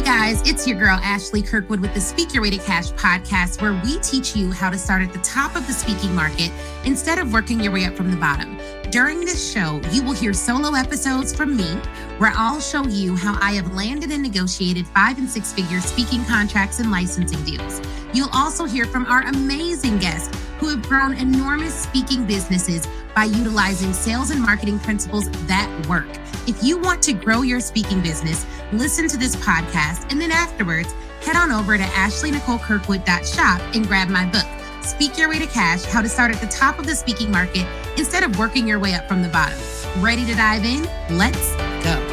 guys, it's your girl Ashley Kirkwood with the Speak Your Way to Cash podcast, where we teach you how to start at the top of the speaking market instead of working your way up from the bottom. During this show, you will hear solo episodes from me, where I'll show you how I have landed and negotiated 5- and 6-figure speaking contracts and licensing deals. You'll also hear from our amazing guests who have grown enormous speaking businesses by utilizing sales and marketing principles that work. If you want to grow your speaking business, listen to this podcast, and then afterwards, head on over to ashleynicolekirkwood.shop and grab my book, Speak Your Way to Cash, How to Start at the Top of the Speaking Market instead of working your way up from the bottom. Ready to dive in? Let's go.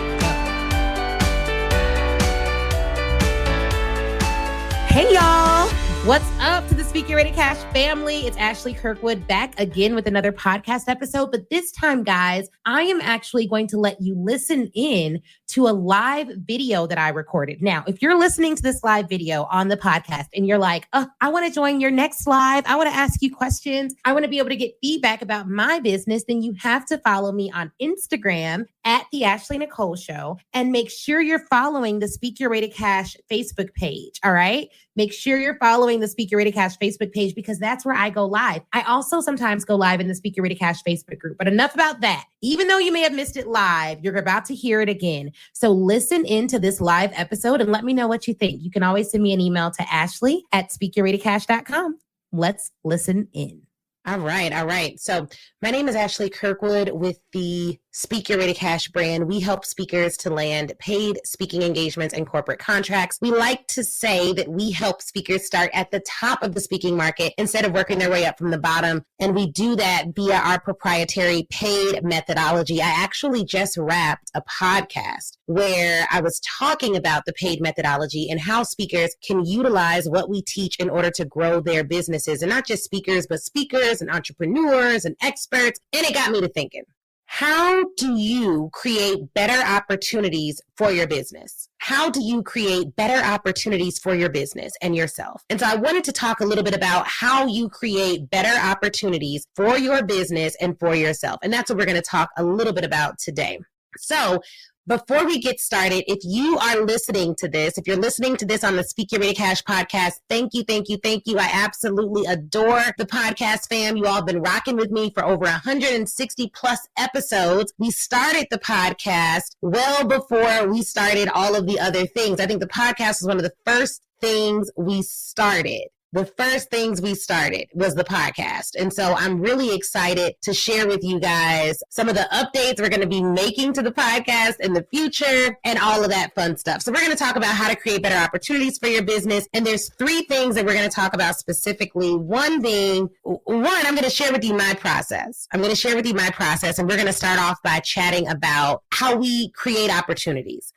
Hey, y'all. What's up to the Speak Your Way to Cash family? It's Ashley Kirkwood back again with another podcast episode. But this time, guys, I am actually going to let you listen in to a live video that I recorded. Now, if you're listening to this live video on the podcast and you're like, oh, I want to join your next live, I want to ask you questions, I want to be able to get feedback about my business, then you have to follow me on Instagram at The Ashley Nicole Show, and make sure you're following the Speak Your Way to Cash Facebook page, all right? Make sure you're following the Speak Your Way to Cash Facebook page because that's where I go live. I also sometimes go live in the Speak Your Way to Cash Facebook group, but enough about that. Even though you may have missed it live, you're about to hear it again. So listen into this live episode and let me know what you think. You can always send me an email to ashley@speakyourwaytocash.com. Let's listen in. All right. So my name is Ashley Kirkwood with the Speak Your Way to Cash brand. We help speakers to land paid speaking engagements and corporate contracts. We like to say that we help speakers start at the top of the speaking market instead of working their way up from the bottom. And we do that via our proprietary paid methodology. I actually just wrapped a podcast where I was talking about the paid methodology and how speakers can utilize what we teach in order to grow their businesses. And not just speakers, but speakers and entrepreneurs and experts. And it got me to thinking. How do you create better opportunities for your business? How do you create better opportunities for your business and yourself? And so I wanted to talk a little bit about how you create better opportunities for your business and for yourself. And that's what we're going to talk a little bit about today. So before we get started, if you are listening to this, if you're listening to this on the Speak Your Way to Cash podcast, thank you. I absolutely adore the podcast fam. You all have been rocking with me for over 160 plus episodes. We started the podcast well before we started all of the other things. I think the podcast was one of the first things we started. The first things we started was the podcast. And so I'm really excited to share with you guys some of the updates we're going to be making to the podcast in the future and all of that fun stuff. So we're going to talk about how to create better opportunities for your business. And there's 3 things that we're going to talk about specifically. One being, I'm going to share with you my process. And we're going to start off by chatting about how we create opportunities.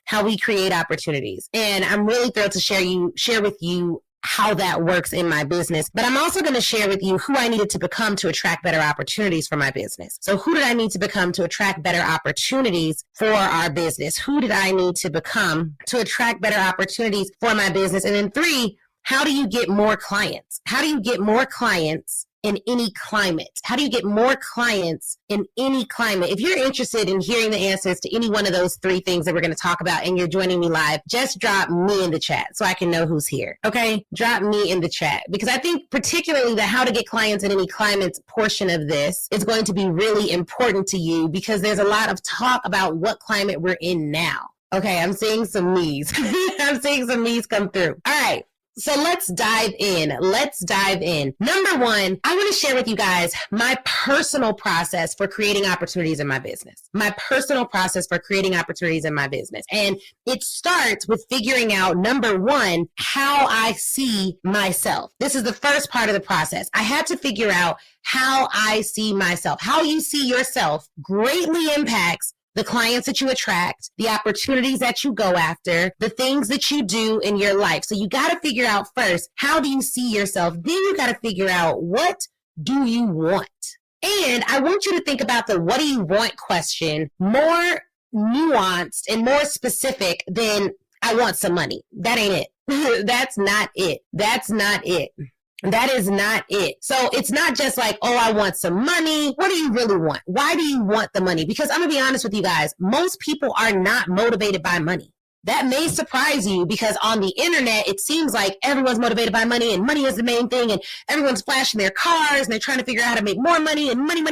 And I'm really thrilled to share with you how that works in my business. But I'm also going to share with you who I needed to become to attract better opportunities for my business. So who did I need to become to attract better opportunities for our business? Who did I need to become to attract better opportunities for my business? And then 3, how do you get more clients? How do you get more clients in any climate? How do you get more clients in any climate? If you're interested in hearing the answers to any one of those 3 things that we're going to talk about and you're joining me live, just drop me in the chat so I can know who's here. Okay? Drop me in the chat because I think particularly the how to get clients in any climate portion of this is going to be really important to you because there's a lot of talk about what climate we're in now. Okay, I'm seeing some me's. I'm seeing some me's come through. All right. So let's dive in. Number 1, I want to share with you guys my personal process for creating opportunities in my business. And it starts with figuring out, number 1, how I see myself. This is the first part of the process. I had to figure out how I see myself. How you see yourself greatly impacts the clients that you attract, the opportunities that you go after, the things that you do in your life. So you got to figure out first, how do you see yourself? Then you got to figure out, what do you want? And I want you to think about the what do you want question more nuanced and more specific than I want some money. That ain't it. That's not it. That is not it. So it's not just like, oh, I want some money. What do you really want? Why do you want the money? Because I'm going to be honest with you guys. Most people are not motivated by money. That may surprise you because on the internet, it seems like everyone's motivated by money and money is the main thing and everyone's flashing their cars and they're trying to figure out how to make more money and money.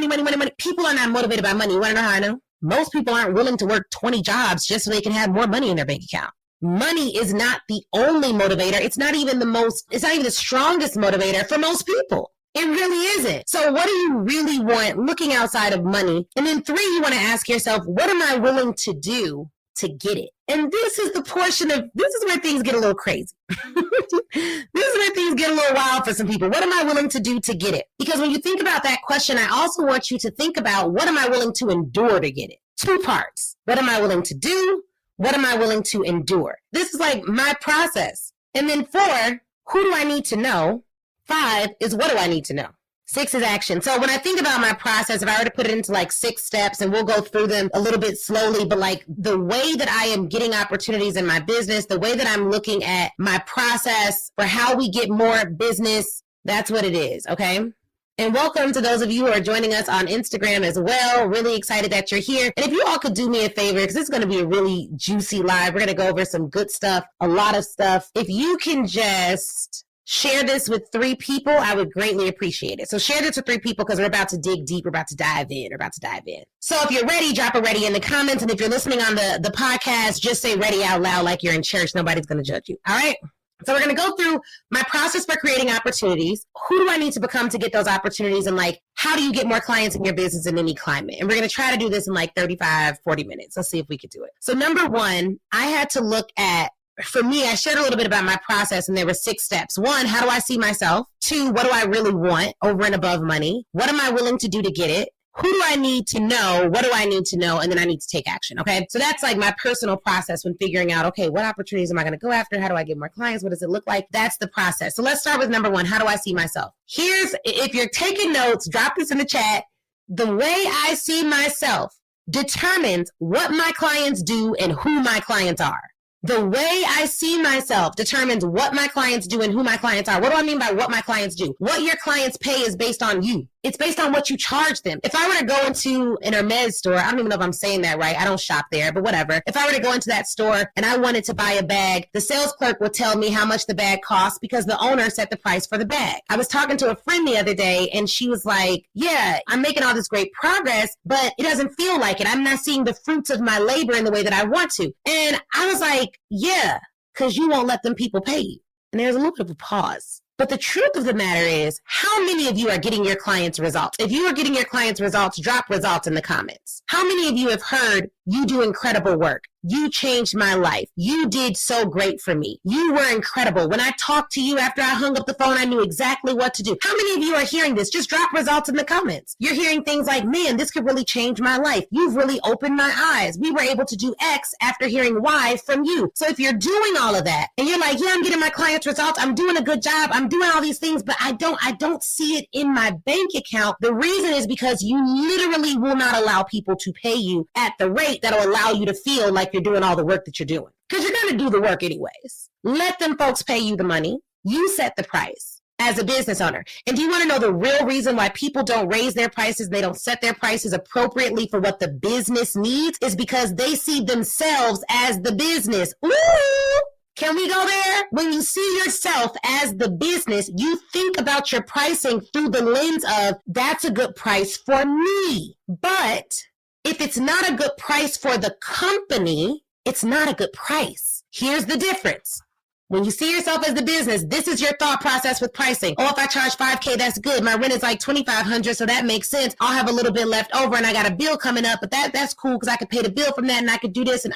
People are not motivated by money. You want to know how I know? Most people aren't willing to work 20 jobs just so they can have more money in their bank account. Money is not the only motivator. It's not even the strongest motivator for most people. It really isn't. So what do you really want looking outside of money? And then 3, you want to ask yourself, what am I willing to do to get it? And this is where things get a little crazy. This is where things get a little wild for some people. What am I willing to do to get it? Because when you think about that question, I also want you to think about what am I willing to endure to get it? 2 parts. What am I willing to do? What am I willing to endure? This is like my process. And then 4, who do I need to know? 5 is what do I need to know? 6 is action. So when I think about my process, if I were to put it into like 6 steps, and we'll go through them a little bit slowly, but like the way that I am getting opportunities in my business, the way that I'm looking at my process for how we get more business, that's what it is, okay? And welcome to those of you who are joining us on Instagram as well. Really excited that you're here. And if you all could do me a favor, because this is going to be a really juicy live, we're going to go over some good stuff, a lot of stuff. If you can just share this with 3 people, I would greatly appreciate it. So share this with 3 people because we're about to dig deep. We're about to dive in. So if you're ready, drop a ready in the comments. And if you're listening on the podcast, just say ready out loud like you're in church. Nobody's going to judge you. All right? So we're going to go through my process for creating opportunities. Who do I need to become to get those opportunities? And like, how do you get more clients in your business in any climate? And we're going to try to do this in like 35, 40 minutes. Let's see if we could do it. So number 1, I had to look at, for me, I shared a little bit about my process and there were 6 steps. 1, how do I see myself? 2, what do I really want over and above money? What am I willing to do to get it? Who do I need to know? What do I need to know? And then I need to take action. Okay. So that's like my personal process when figuring out, okay, what opportunities am I going to go after? How do I get more clients? What does it look like? That's the process. So let's start with number 1. How do I see myself? If you're taking notes, drop this in the chat. The way I see myself determines what my clients do and who my clients are. The way I see myself determines what my clients do and who my clients are. What do I mean by what my clients do? What your clients pay is based on you. It's based on what you charge them. If I were to go into an Hermes store, I don't even know if I'm saying that right. I don't shop there, but whatever. If I were to go into that store and I wanted to buy a bag, the sales clerk would tell me how much the bag costs because the owner set the price for the bag. I was talking to a friend the other day and she was like, yeah, I'm making all this great progress, but it doesn't feel like it. I'm not seeing the fruits of my labor in the way that I want to. And I was like, yeah, because you won't let them people pay you. And there's a little bit of a pause. But the truth of the matter is, how many of you are getting your clients results? If you are getting your clients results, drop results in the comments. How many of you have heard, you do incredible work? You changed my life. You did so great for me. You were incredible. When I talked to you after I hung up the phone, I knew exactly what to do. How many of you are hearing this? Just drop results in the comments. You're hearing things like, man, this could really change my life. You've really opened my eyes. We were able to do X after hearing Y from you. So if you're doing all of that and you're like, yeah, I'm getting my clients results. I'm doing a good job. I'm doing all these things, but I don't see it in my bank account. The reason is because you literally will not allow people to pay you at the rate that'll allow you to feel like you're doing all the work that you're doing. Because you're going to do the work anyways. Let them folks pay you the money. You set the price as a business owner. And do you want to know the real reason why people don't raise their prices? They don't set their prices appropriately for what the business needs is because they see themselves as the business. Ooh! Can we go there? When you see yourself as the business, you think about your pricing through the lens of that's a good price for me. But if it's not a good price for the company, it's not a good price. Here's the difference. When you see yourself as the business, this is your thought process with pricing. Oh, if I charge $5,000, that's good. My rent is like $2,500, so that makes sense. I'll have a little bit left over and I got a bill coming up, but that's cool because I could pay the bill from that and I could do this and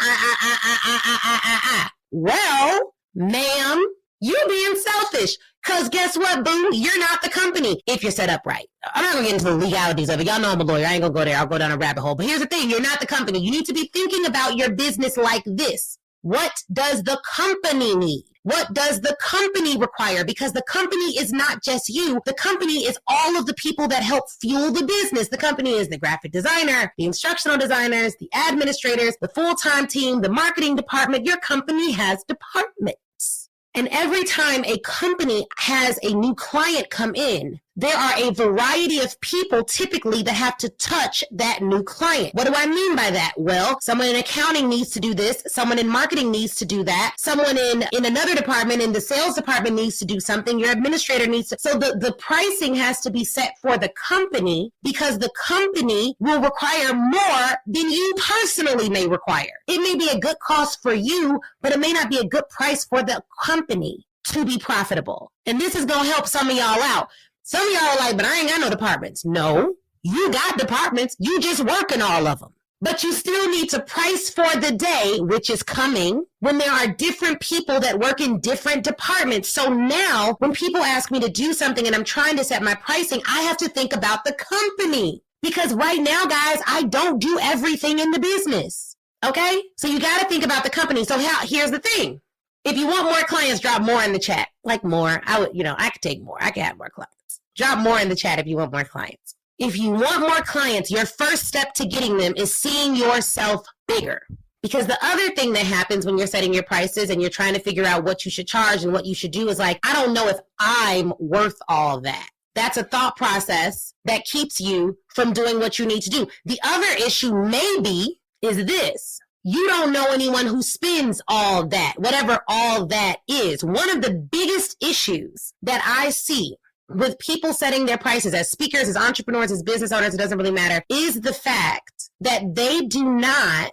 Well, ma'am, you're being selfish. Because guess what, boo? You're not the company if you're set up right. I'm not going to get into the legalities of it. Y'all know I'm a lawyer. I ain't going to go there. I'll go down a rabbit hole. But here's the thing. You're not the company. You need to be thinking about your business like this. What does the company need? What does the company require? Because the company is not just you. The company is all of the people that help fuel the business. The company is the graphic designer, the instructional designers, the administrators, the full-time team, the marketing department. Your company has departments. And every time a company has a new client come in, there are a variety of people typically that have to touch that new client. What do I mean by that? Well, someone in accounting needs to do this. Someone in marketing needs to do that. Someone in another department, in the sales department, needs to do something. Your administrator needs to. So the pricing has to be set for the company, because the company will require more than you personally may require. It may be a good cost for you, but it may not be a good price for the company to be profitable. And this is going to help some of y'all out. Some of y'all are like, but I ain't got no departments. No, you got departments. You just work in all of them. But you still need to price for the day, which is coming, when there are different people that work in different departments. So now when people ask me to do something and I'm trying to set my pricing, I have to think about the company. Because right now, guys, I don't do everything in the business. Okay? So you got to think about the company. So here's the thing. If you want more clients, drop more in the chat. Like more. I could take more. I could have more clients. Drop more in the chat if you want more clients. If you want more clients, your first step to getting them is seeing yourself bigger. Because the other thing that happens when you're setting your prices and you're trying to figure out what you should charge and what you should do is like, I don't know if I'm worth all that. That's a thought process that keeps you from doing what you need to do. The other issue maybe is this. You don't know anyone who spends all that, whatever all that is. One of the biggest issues that I see with people setting their prices as speakers, as entrepreneurs, as business owners, it doesn't really matter, is the fact that they do not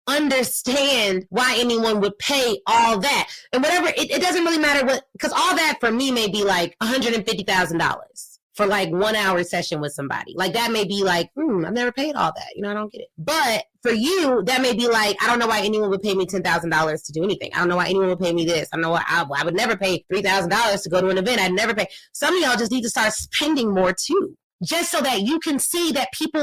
understand why anyone would pay all that. And whatever, it doesn't really matter what, because all that for me may be like $150,000 for like 1 hour session with somebody. Like that may be like, I've never paid all that. I don't get it. But for you, that may be like, I don't know why anyone would pay me $10,000 to do anything. I don't know why anyone would pay me this. I don't know why I would never pay $3,000 to go to an event. I'd never pay. Some of y'all just need to start spending more too, just so that you can see that people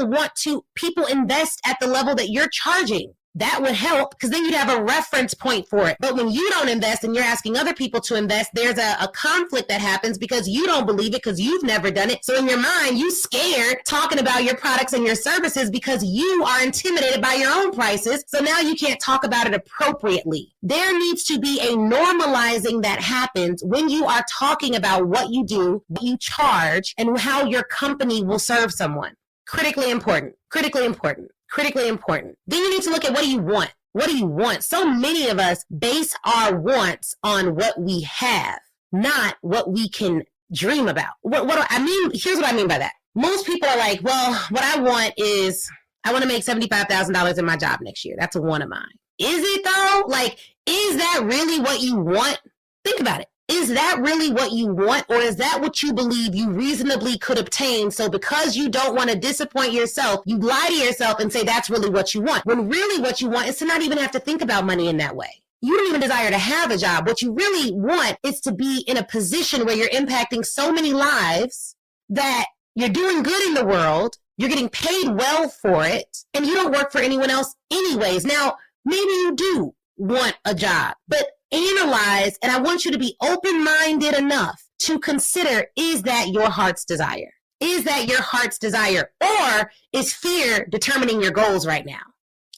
invest at the level that you're charging. That would help, because then you'd have a reference point for it. But when you don't invest and you're asking other people to invest, there's a conflict that happens because you don't believe it, because you've never done it. So in your mind, you scared talking about your products and your services because you are intimidated by your own prices. So now you can't talk about it appropriately. There needs to be a normalizing that happens when you are talking about what you do, what you charge, and how your company will serve someone. Critically important. Critically important. Critically important. Then you need to look at what do you want? What do you want? So many of us base our wants on what we have, not what we can dream about. What do I mean? Here's what I mean by that. Most people are like, well, what I want is I want to make $75,000 in my job next year. That's a want of mine. Is it though? Like, is that really what you want? Think about it. Is that really what you want, or is that what you believe you reasonably could obtain? So because you don't want to disappoint yourself, you lie to yourself and say that's really what you want, when really what you want is to not even have to think about money in that way. You don't even desire to have a job. What you really want is to be in a position where you're impacting so many lives that you're doing good in the world, you're getting paid well for it, and you don't work for anyone else anyways. Now, maybe you do want a job, but analyze, and I want you to be open-minded enough to consider, is that your heart's desire? Is that your heart's desire? Or is fear determining your goals right now?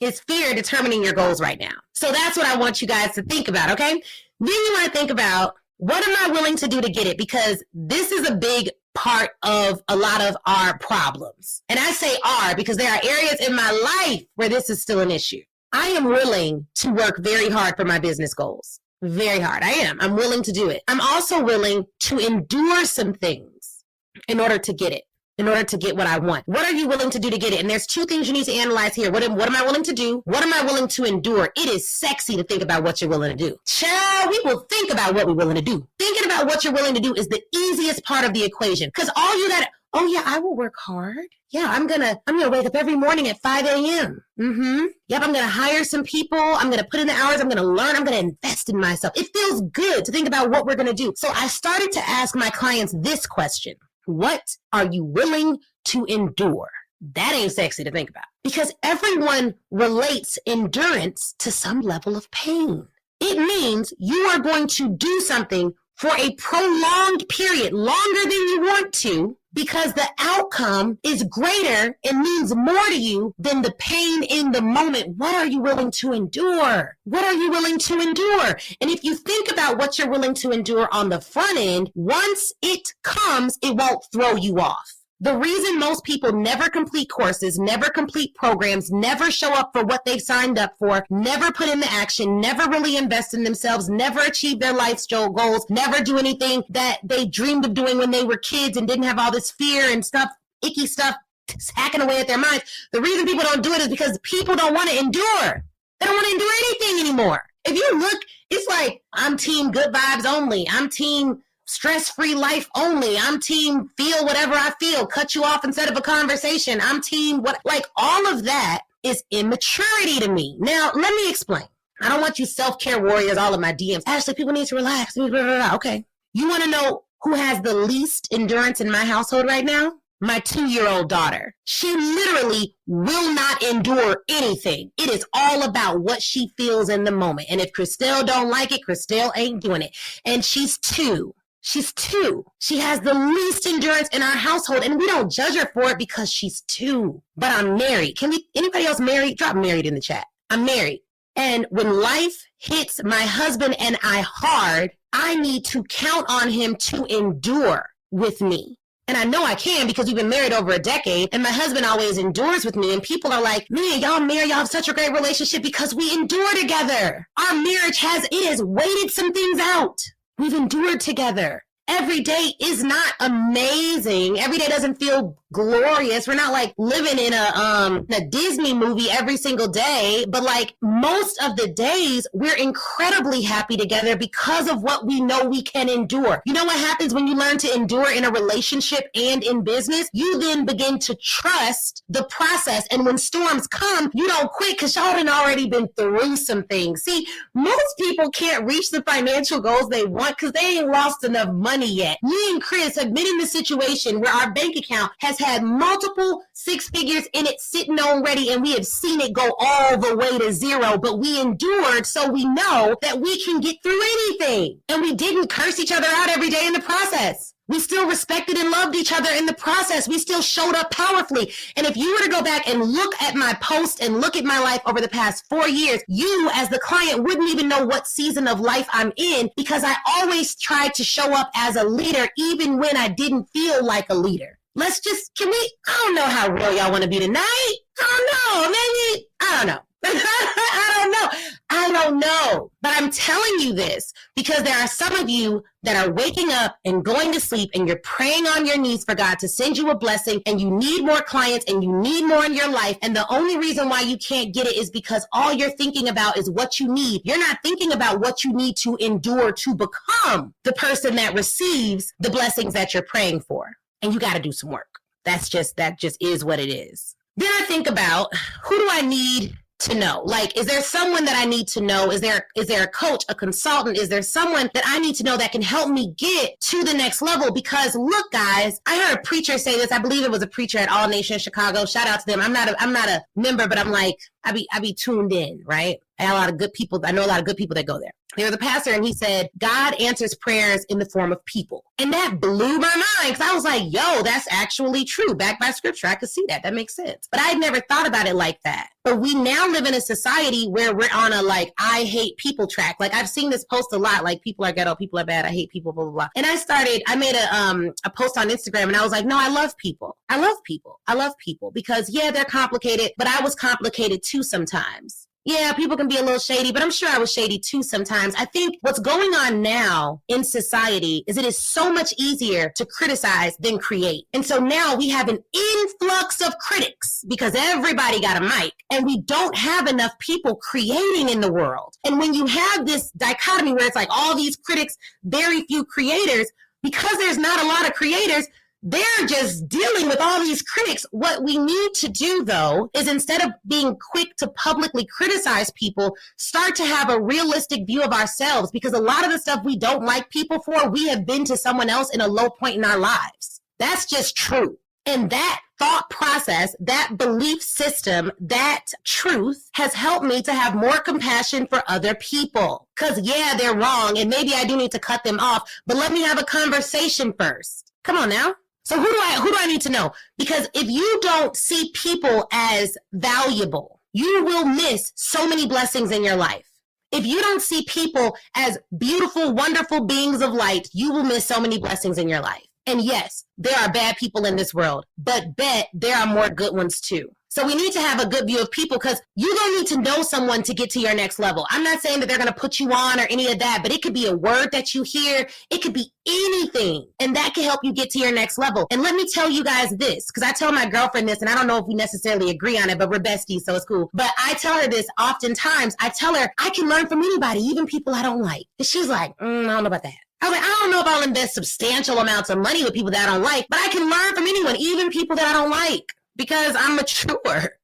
Is fear determining your goals right now? So that's what I want you guys to think about, okay? Then you want to think about, what am I willing to do to get it? Because this is a big part of a lot of our problems. And I say "are" because there are areas in my life where this is still an issue. I am willing to work very hard for my business goals. Very hard. I am. I'm willing to do it. I'm also willing to endure some things in order to get it, in order to get what I want. What are you willing to do to get it? And there's two things you need to analyze here. What am I willing to do? What am I willing to endure? It is sexy to think about what you're willing to do. Child, we will think about what we're willing to do. Thinking about what you're willing to do is the easiest part of the equation. Because all you got, oh yeah, I will work hard. Yeah, I'm gonna wake up every morning at 5 a.m. Yep, I'm gonna hire some people. I'm gonna put in the hours. I'm gonna learn. I'm gonna invest in myself. It feels good to think about what we're gonna do. So I started to ask my clients this question: what are you willing to endure? That ain't sexy to think about, because everyone relates endurance to some level of pain. It means you are going to do something for a prolonged period, longer than you want to, because the outcome is greater and means more to you than the pain in the moment. What are you willing to endure? What are you willing to endure? And if you think about what you're willing to endure on the front end, once it comes, it won't throw you off. The reason most people never complete courses, never complete programs, never show up for what they've signed up for, never put into action, never really invest in themselves, never achieve their life's goals, never do anything that they dreamed of doing when they were kids and didn't have all this fear and stuff, icky stuff hacking away at their minds. The reason people don't do it is because people don't want to endure. They don't want to endure anything anymore. If you look, it's like, I'm team good vibes only. I'm team stress-free life only. I'm team feel whatever I feel, cut you off instead of a conversation. I'm team what, like all of that is immaturity to me. Now, let me explain. I don't want you self-care warriors, all of my DMs. Ashley, people need to relax. Okay. You want to know who has the least endurance in my household right now? My 2-year-old daughter. She literally will not endure anything. It is all about what she feels in the moment. And if Christelle don't like it, Christelle ain't doing it. And she's 2. She's 2. She has the least endurance in our household, and we don't judge her for it because she's 2. But I'm married. Anybody else married? Drop married in the chat. I'm married. And when life hits my husband and I hard, I need to count on him to endure with me. And I know I can because we've been married over a decade, and my husband always endures with me. And people are like, man, y'all married, y'all have such a great relationship because we endure together. Our marriage has waited some things out. We've endured together. Every day is not amazing. Every day doesn't feel glorious. We're not like living in a Disney movie every single day, but like most of the days we're incredibly happy together because of what we know we can endure. You know what happens when you learn to endure in a relationship and in business? You then begin to trust the process. And when storms come, you don't quit because y'all had already been through some things. See, most people can't reach the financial goals they want because they ain't lost enough money yet. Me and Chris have been in the situation where our bank account has had multiple 6 figures in it sitting on ready, and we have seen it go all the way to 0, but we endured, so we know that we can get through anything. And we didn't curse each other out every day in the process. We still respected and loved each other in the process. We still showed up powerfully. And if you were to go back and look at my post and look at my life over the past 4 years, you as the client wouldn't even know what season of life I'm in because I always tried to show up as a leader even when I didn't feel like a leader. I don't know how real y'all want to be tonight. I don't know. Maybe, I don't know. I don't know. But I'm telling you this because there are some of you that are waking up and going to sleep and you're praying on your knees for God to send you a blessing, and you need more clients and you need more in your life. And the only reason why you can't get it is because all you're thinking about is what you need. You're not thinking about what you need to endure to become the person that receives the blessings that you're praying for. And you got to do some work. That just is what it is. Then I think about, who do I need to know? Like, is there someone that I need to know? Is there a coach, a consultant? Is there someone that I need to know that can help me get to the next level? Because look, guys, I heard a preacher say this. I believe it was a preacher at All Nation Chicago. Shout out to them. I'm not a member, but I'm like, I be tuned in, right? I have a lot of good people. I know a lot of good people that go there. There was a pastor, and he said, God answers prayers in the form of people. And that blew my mind because I was like, yo, that's actually true. Backed by scripture. I could see that. That makes sense. But I'd never thought about it like that. But we now live in a society where we're on a like, I hate people track. Like, I've seen this post a lot, like, people are ghetto, people are bad, I hate people, blah, blah, blah. And I made a post on Instagram, and I was like, no, I love people. I love people. I love people because, yeah, they're complicated, but I was complicated too sometimes. Yeah, people can be a little shady, but I'm sure I was shady too sometimes. I think what's going on now in society is it is so much easier to criticize than create. And so now we have an influx of critics because everybody got a mic, and we don't have enough people creating in the world. And when you have this dichotomy where it's like all these critics, very few creators, because there's not a lot of creators, they're just dealing with all these critics. What we need to do, though, is instead of being quick to publicly criticize people, start to have a realistic view of ourselves, because a lot of the stuff we don't like people for, we have been to someone else in a low point in our lives. That's just true. And that thought process, that belief system, that truth has helped me to have more compassion for other people. Because, yeah, they're wrong, and maybe I do need to cut them off, but let me have a conversation first. Come on now. So who do I need to know? Because if you don't see people as valuable, you will miss so many blessings in your life. If you don't see people as beautiful, wonderful beings of light, you will miss so many blessings in your life. And yes, there are bad people in this world, but bet there are more good ones too. So we need to have a good view of people because you don't need to know someone to get to your next level. I'm not saying that they're going to put you on or any of that, but it could be a word that you hear. It could be anything, and that can help you get to your next level. And let me tell you guys this, because I tell my girlfriend this, and I don't know if we necessarily agree on it, but we're besties, so it's cool. But I tell her this oftentimes. I tell her I can learn from anybody, even people I don't like. And she's like, I don't know about that. I was like, I don't know if I'll invest substantial amounts of money with people that I don't like, but I can learn from anyone, even people that I don't like. Because I'm mature.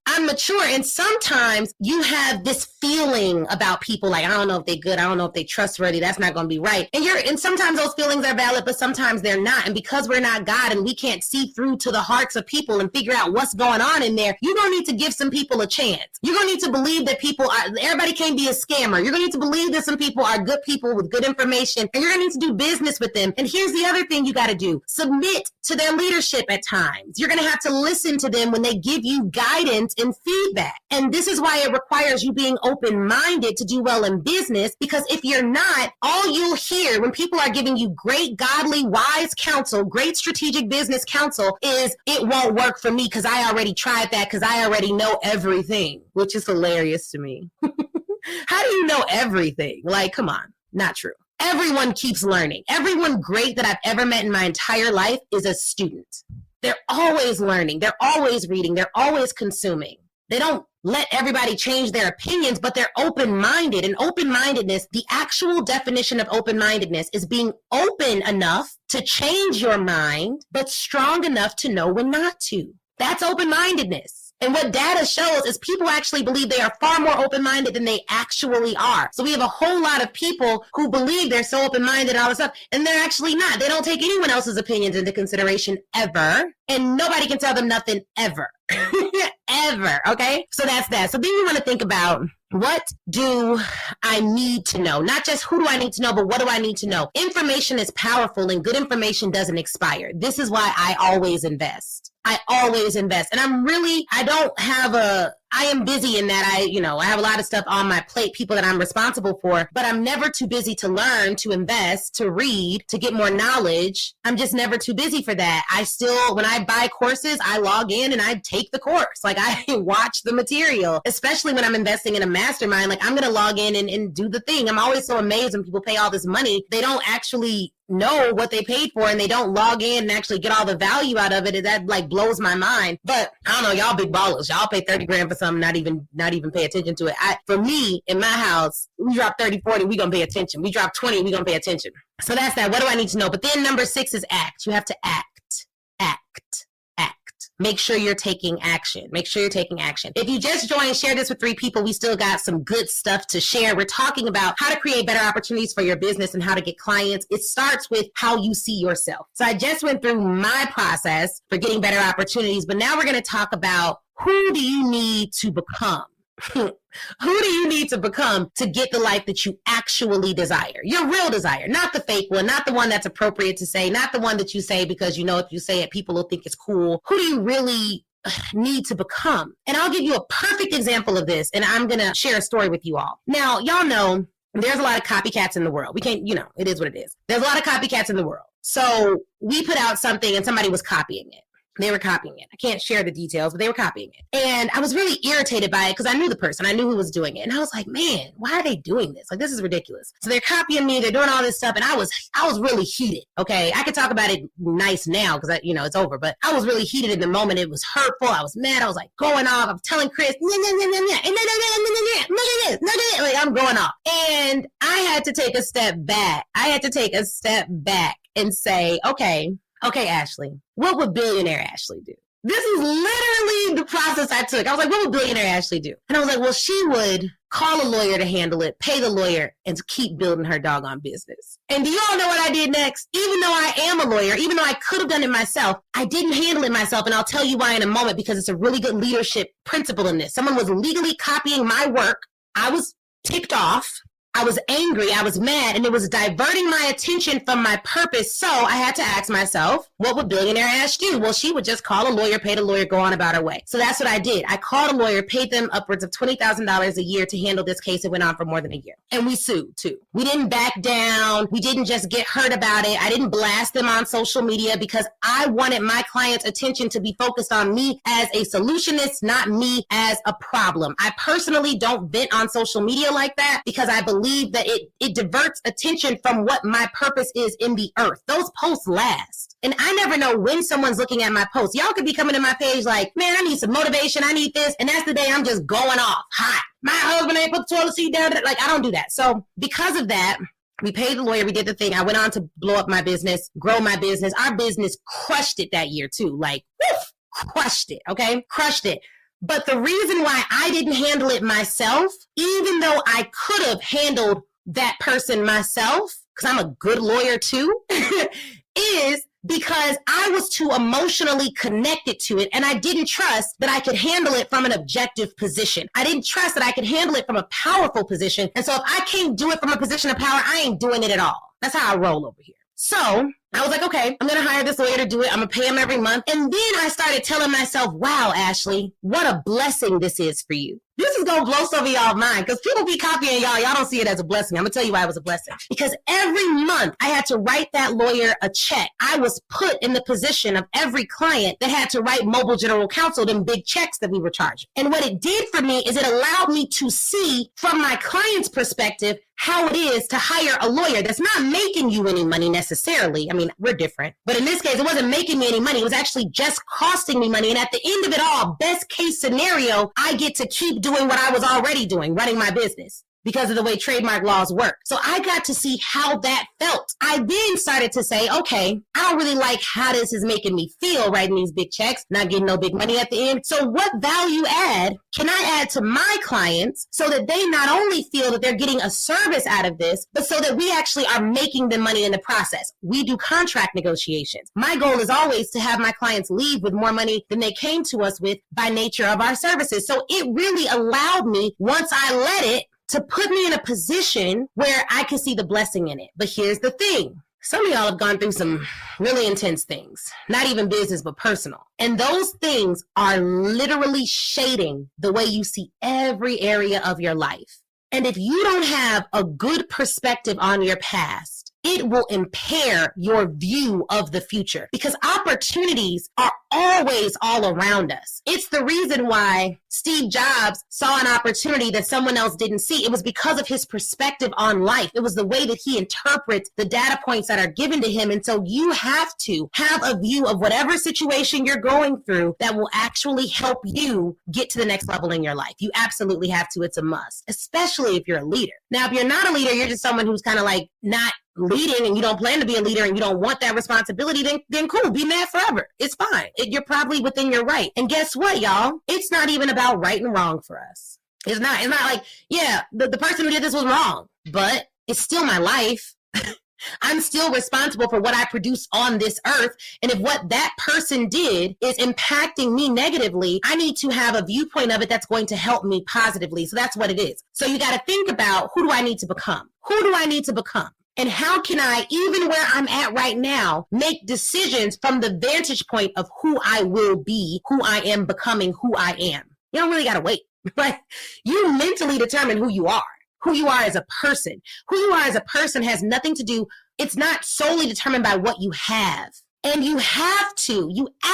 And sometimes you have this feeling about people like, I don't know if they're good. I don't know if they're trustworthy. That's not going to be right. And sometimes those feelings are valid, but sometimes they're not. And because we're not God and we can't see through to the hearts of people and figure out what's going on in there, you're going to need to give some people a chance. You're going to need to believe that everybody can't be a scammer. You're going to need to believe that some people are good people with good information, and you're going to need to do business with them. And here's the other thing you got to do. Submit to their leadership at times. You're going to have to listen to them when they give you guidance and feedback. And this is why it requires you being open-minded to do well in business, because if you're not, all you'll hear when people are giving you great, godly, wise counsel, great strategic business counsel is, it won't work for me because I already tried that because I already know everything, which is hilarious to me. How do you know everything? Like, come on, not true. Everyone keeps learning. Everyone great that I've ever met in my entire life is a student. They're always learning. They're always reading. They're always consuming. They don't let everybody change their opinions, but they're open-minded. And open-mindedness, the actual definition of open-mindedness is being open enough to change your mind, but strong enough to know when not to. That's open-mindedness. And what data shows is people actually believe they are far more open-minded than they actually are. So we have a whole lot of people who believe they're so open-minded and all this stuff, and they're actually not. They don't take anyone else's opinions into consideration ever, and nobody can tell them nothing ever. Ever, okay? So that's that. So then you want to think about, what do I need to know? Not just who do I need to know, but what do I need to know? Information is powerful, and good information doesn't expire. This is why I always invest. And I am busy in that I have a lot of stuff on my plate, people that I'm responsible for, but I'm never too busy to learn, to invest, to read, to get more knowledge. I'm just never too busy for that. When I buy courses, I log in and I take the course. Like, I watch the material, especially when I'm investing in a mastermind. Like, I'm going to log in and do the thing. I'm always so amazed when people pay all this money. They don't actually know what they paid for, and they don't log in and actually get all the value out of it. And that like blows my mind. But I don't know, y'all big ballers. Y'all pay 30 grand for something, not even pay attention to it. For me, in my house, we drop 30, 40, we gonna pay attention. We drop 20, we gonna pay attention. So that's that. What do I need to know? But then number 6 is act. You have to act. Make sure you're taking action. If you just joined, share this with 3 people. We still got some good stuff to share. We're talking about how to create better opportunities for your business and how to get clients. It starts with how you see yourself. So I just went through my process for getting better opportunities, but now we're going to talk about, who do you need to become? Who do you need to become to get the life that you actually desire? Your real desire, not the fake one, not the one that's appropriate to say, not the one that you say because if you say it, people will think it's cool. Who do you really need to become? And I'll give you a perfect example of this, and I'm going to share a story with you all. Now, y'all know there's a lot of copycats in the world. We can't, it is what it is. There's a lot of copycats in the world. So we put out something and somebody was copying it. They were copying it. I can't share the details, but they were copying it. And I was really irritated by it because I knew the person. I knew who was doing it. And I was like, man, why are they doing this? Like, this is ridiculous. So they're copying me. They're doing all this stuff. And I was really heated. Okay. I could talk about it nice now because, it's over. But I was really heated in the moment. It was hurtful. I was mad. I was like going off. I'm telling Chris, like, I'm going off. And I had to take a step back. And say, okay, Ashley, what would billionaire Ashley do? This is literally the process I took. I was like, what would billionaire Ashley do? And I was like, well, she would call a lawyer to handle it, pay the lawyer, and to keep building her doggone business. And do you all know what I did next? Even though I am a lawyer, even though I could have done it myself, I didn't handle it myself. And I'll tell you why in a moment, because it's a really good leadership principle in this. Someone was legally copying my work. I was ticked off. I was angry, I was mad, and it was diverting my attention from my purpose. So I had to ask myself, what would billionaire Ash do? Well, she would just call a lawyer, pay the lawyer, go on about her way. So that's what I did. I called a lawyer, paid them upwards of $20,000 a year to handle this case. It went on for more than a year. And we sued too. We didn't back down. We didn't just get hurt about it. I didn't blast them on social media because I wanted my clients' attention to be focused on me as a solutionist, not me as a problem. I personally don't vent on social media like that because I believe that it diverts attention from what my purpose is in the earth. Those posts last. And I never know when someone's looking at my posts. Y'all could be coming to my page like, man, I need some motivation. I need this. And that's the day I'm just going off hot. My husband ain't put the toilet seat down. Like, I don't do that. So because of that, we paid the lawyer. We did the thing. I went on to blow up my business, grow my business. Our business crushed it that year too. Like, woof, crushed it. Okay. Crushed it. But the reason why I didn't handle it myself, even though I could have handled that person myself, because I'm a good lawyer too, is because I was too emotionally connected to it and I didn't trust that I could handle it from an objective position. I didn't trust that I could handle it from a powerful position. And so if I can't do it from a position of power, I ain't doing it at all. That's how I roll over here. So I was like, okay, I'm going to hire this lawyer to do it. I'm going to pay him every month. And then I started telling myself, wow, Ashley, what a blessing this is for you. This is going to blow some of y'all mind because people be copying y'all. Y'all don't see it as a blessing. I'm going to tell you why it was a blessing. Because every month I had to write that lawyer a check. I was put in the position of every client that had to write Mobile General Counsel them big checks that we were charging. And what it did for me is it allowed me to see from my client's perspective how it is to hire a lawyer that's not making you any money necessarily. I mean, we're different. But in this case, it wasn't making me any money. It was actually just costing me money. And at the end of it all, best case scenario, I get to keep doing what I was already doing, running my business, because of the way trademark laws work. So I got to see how that felt. I then started to say, okay, I don't really like how this is making me feel writing these big checks, not getting no big money at the end. So what value add can I add to my clients so that they not only feel that they're getting a service out of this, but so that we actually are making them money in the process? We do contract negotiations. My goal is always to have my clients leave with more money than they came to us with by nature of our services. So it really allowed me, once I let it, to put me in a position where I can see the blessing in it. But here's the thing. Some of y'all have gone through some really intense things, not even business, but personal. And those things are literally shading the way you see every area of your life. And if you don't have a good perspective on your past, it will impair your view of the future because opportunities are always all around us. It's the reason why Steve Jobs saw an opportunity that someone else didn't see. It was because of his perspective on life. It was the way that he interprets the data points that are given to him. And so you have to have a view of whatever situation you're going through that will actually help you get to the next level in your life. You absolutely have to. It's a must, especially if you're a leader. Now, if you're not a leader, you're just someone who's kind of like not leading and you don't plan to be a leader and you don't want that responsibility, then cool, be mad forever. It's fine. You're probably within your right. And guess what, y'all? It's not even about right and wrong for us. It's not like, yeah, the person who did this was wrong, but it's still my life. I'm still responsible for what I produce on this earth. And if what that person did is impacting me negatively, I need to have a viewpoint of it that's going to help me positively. So that's what it is. So you got to think about, who do I need to become? Who do I need to become? And how can I, even where I'm at right now, make decisions from the vantage point of who I will be, who I am becoming, who I am? You don't really got to wait. Like, you mentally determine who you are as a person. Who you are as a person has nothing to do. It's not solely determined by what you have. And you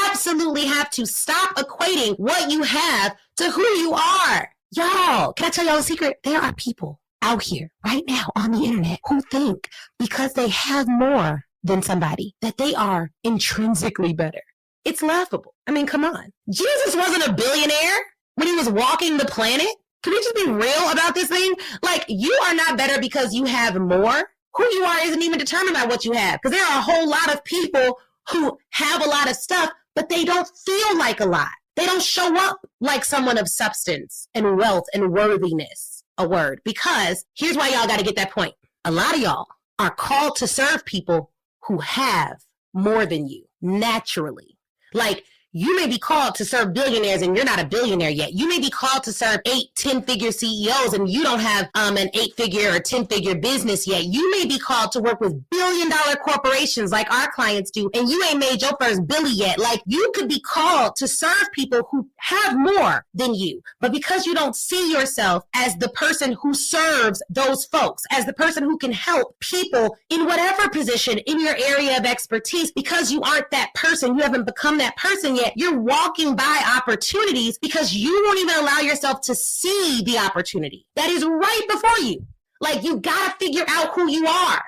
absolutely have to stop equating what you have to who you are. Y'all, can I tell y'all a secret? There are people out here right now on the internet who think because they have more than somebody that they are intrinsically better. It's laughable. I mean, come on. Jesus wasn't a billionaire when he was walking the planet. Can we just be real about this thing? Like, you are not better because you have more. Who you are isn't even determined by what you have, because there are a whole lot of people who have a lot of stuff, but they don't feel like a lot. They don't show up like someone of substance and wealth and worthiness. A word, because here's why y'all got to get that point. A lot of y'all are called to serve people who have more than you naturally. Like, You may be called to serve billionaires and you're not a billionaire yet. You may be called to serve 8-10-figure CEOs and you don't have an 8-figure or 10-figure business yet. You may be called to work with billion-dollar corporations like our clients do, and you ain't made your first billy yet. Like, you could be called to serve people who have more than you, but because you don't see yourself as the person who serves those folks, as the person who can help people in whatever position in your area of expertise, because you aren't that person, you haven't become that person yet, you're walking by opportunities because you won't even allow yourself to see the opportunity that is right before you. Like, you gotta figure out who you are.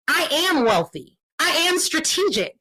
I am wealthy. I am strategic.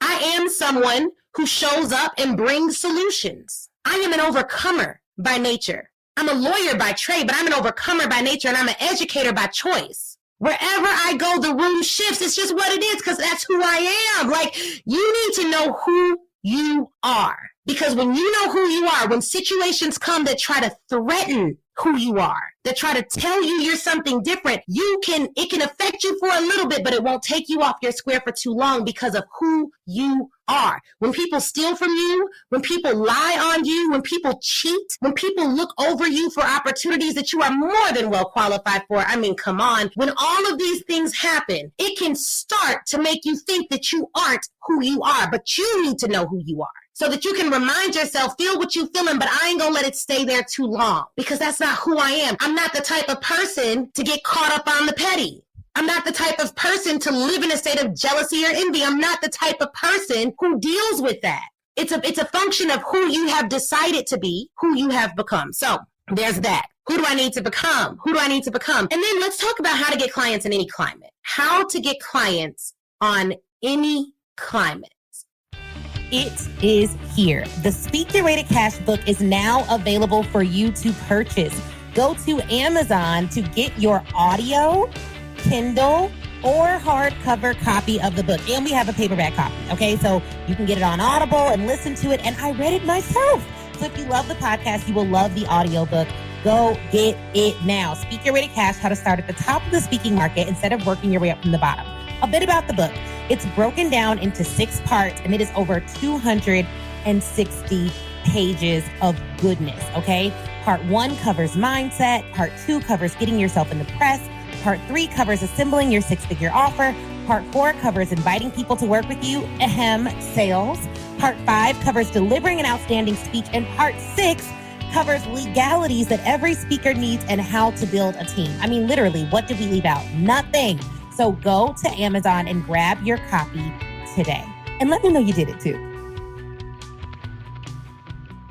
I am someone who shows up and brings solutions. I am an overcomer by nature. I'm a lawyer by trade, but I'm an overcomer by nature, and I'm an educator by choice. Wherever I go, the room shifts. It's just what it is, because that's who I am. Like, you need to know who you are. Because when you know who you are, when situations come that try to threaten who you are, that try to tell you you're something different, it can affect you for a little bit, but it won't take you off your square for too long because of who you are. When people steal from you, when people lie on you, when people cheat, when people look over you for opportunities that you are more than well qualified for, I mean, come on. When all of these things happen, it can start to make you think that you aren't who you are, but you need to know who you are, so that you can remind yourself, feel what you're feeling, but I ain't gonna let it stay there too long, because that's not who I am. I'm not the type of person to get caught up on the petty. I'm not the type of person to live in a state of jealousy or envy. I'm not the type of person who deals with that. It's a function of who you have decided to be, who you have become. So there's that. Who do I need to become? Who do I need to become? And then let's talk about how to get clients in any climate. How to get clients on any climate. It is here. The Speak Your Way to Cash book is now available for you to purchase. Go to Amazon to get your audio, Kindle, or hardcover copy of the book. And we have a paperback copy, okay? So you can get it on Audible and listen to it. And I read it myself. So if you love the podcast, you will love the audiobook. Go get it now. Speak Your Way to Cash, how to start at the top of the speaking market instead of working your way up from the bottom. A bit about the book. It's broken down into 6 parts, and it is over 260 pages of goodness, okay? Part 1 covers mindset. Part 2 covers getting yourself in the press. Part 3 covers assembling your 6-figure offer. Part 4 covers inviting people to work with you, sales. Part 5 covers delivering an outstanding speech. And Part 6 covers legalities that every speaker needs and how to build a team. I mean, literally, what did we leave out? Nothing. So go to Amazon and grab your copy today. And let me know you did it too.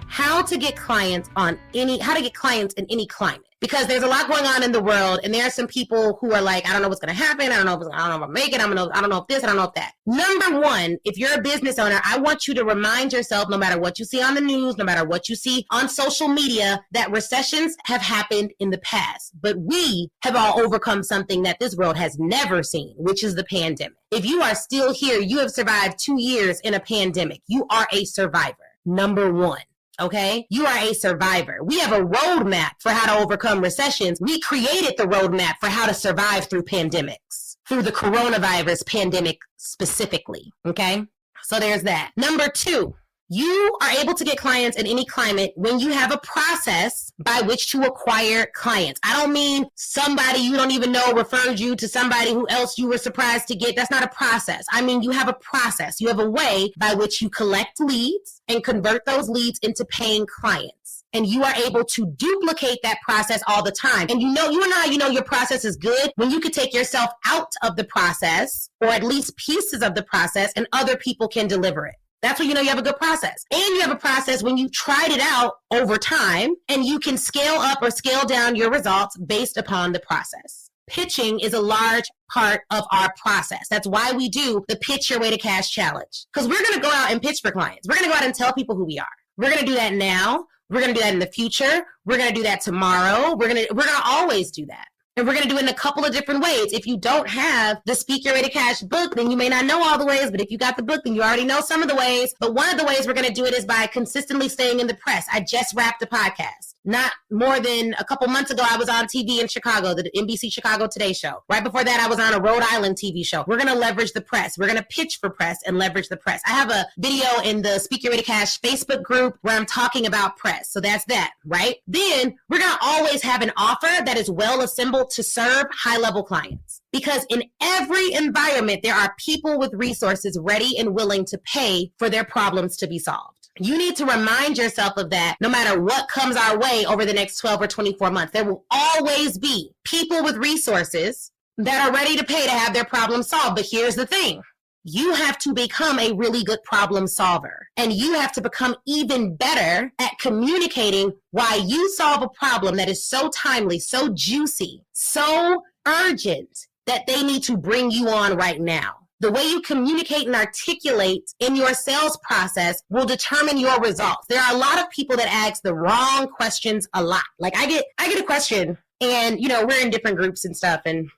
How to get clients in any climate. Because there's a lot going on in the world, and there are some people who are like, I don't know what's going to happen. I don't know if I'll make it. I don't know if this, I don't know if that. Number one, if you're a business owner, I want you to remind yourself, no matter what you see on the news, no matter what you see on social media, that recessions have happened in the past. But we have all overcome something that this world has never seen, which is the pandemic. If you are still here, you have survived 2 years in a pandemic. You are a survivor. Number one. Okay, you are a survivor. We have a roadmap for how to overcome recessions. We created the roadmap for how to survive through pandemics, through the coronavirus pandemic specifically. Okay, so there's that. Number 2, you are able to get clients in any climate when you have a process by which to acquire clients. I don't mean somebody you don't even know referred you to somebody who else you were surprised to get. That's not a process. I mean, you have a process. You have a way by which you collect leads and convert those leads into paying clients. And you are able to duplicate that process all the time. And you and I know your process is good when you could take yourself out of the process, or at least pieces of the process, and other people can deliver it. That's when you know you have a good process. And you have a process when you tried it out over time, and you can scale up or scale down your results based upon the process. Pitching is a large part of our process. That's why we do the Pitch Your Way to Cash challenge. Because we're going to go out and pitch for clients. We're going to go out and tell people who we are. We're going to do that now. We're going to do that in the future. We're going to do that tomorrow. We're going to always do that. And we're going to do it in a couple of different ways. If you don't have the Speak Your Way to Cash book, then you may not know all the ways. But if you got the book, then you already know some of the ways. But one of the ways we're going to do it is by consistently staying in the press. I just wrapped a podcast. Not more than a couple months ago, I was on TV in Chicago, the NBC Chicago Today show. Right before that, I was on a Rhode Island TV show. We're going to leverage the press. We're going to pitch for press and leverage the press. I have a video in the Speak Your Way to Cash Facebook group where I'm talking about press. So that's that, right? Then we're going to always have an offer that is well assembled to serve high-level clients. Because in every environment, there are people with resources ready and willing to pay for their problems to be solved. You need to remind yourself of that no matter what comes our way over the next 12 or 24 months. There will always be people with resources that are ready to pay to have their problem solved. But here's the thing. You have to become a really good problem solver. And you have to become even better at communicating why you solve a problem that is so timely, so juicy, so urgent that they need to bring you on right now. The way you communicate and articulate in your sales process will determine your results. There are a lot of people that ask the wrong questions a lot. Like I get a question and, we're in different groups and stuff and